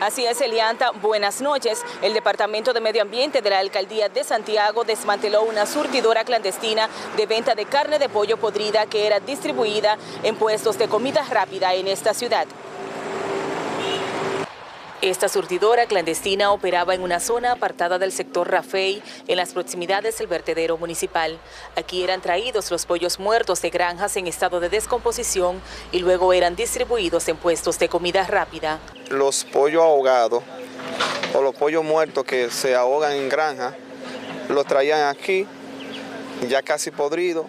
Así es, Elianta, buenas noches. El Departamento de Medio Ambiente de la Alcaldía de Santiago desmanteló una surtidora clandestina de venta de carne de pollo podrida que era distribuida en puestos de comida rápida en esta ciudad. Esta surtidora clandestina operaba en una zona apartada del sector Rafey, en las proximidades del vertedero municipal. Aquí eran traídos los pollos muertos de granjas en estado de descomposición y luego eran distribuidos en puestos de comida rápida. Los pollos ahogados o los pollos muertos que se ahogan en granja, los traían aquí, ya casi podridos,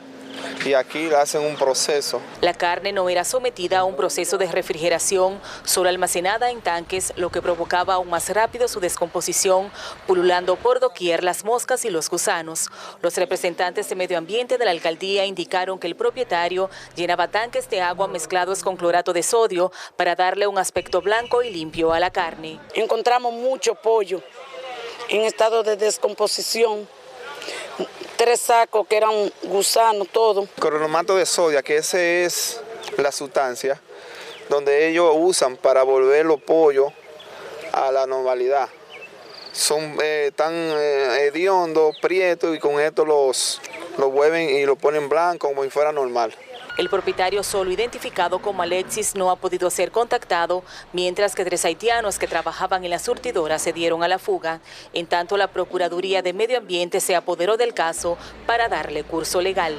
y aquí hacen un proceso. La carne no era sometida a un proceso de refrigeración, solo almacenada en tanques, lo que provocaba aún más rápido su descomposición, pululando por doquier las moscas y los gusanos. Los representantes de medio ambiente de la alcaldía indicaron que el propietario llenaba tanques de agua mezclados con clorato de sodio para darle un aspecto blanco y limpio a la carne. Encontramos mucho pollo en estado de descomposición. 3 sacos que eran gusanos, todo. Cromato de sodio, que esa es la sustancia donde ellos usan para volver los pollos a la normalidad. Son tan hediondos, prietos, y con esto los vuelven y los ponen blanco como si fuera normal. El propietario, solo identificado como Alexis, no ha podido ser contactado, mientras que 3 haitianos que trabajaban en la surtidora se dieron a la fuga. En tanto, la Procuraduría de Medio Ambiente se apoderó del caso para darle curso legal.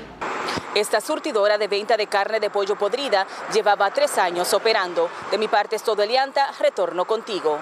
Esta surtidora de venta de carne de pollo podrida llevaba 3 años operando. De mi parte es todo, Elianta, retorno contigo.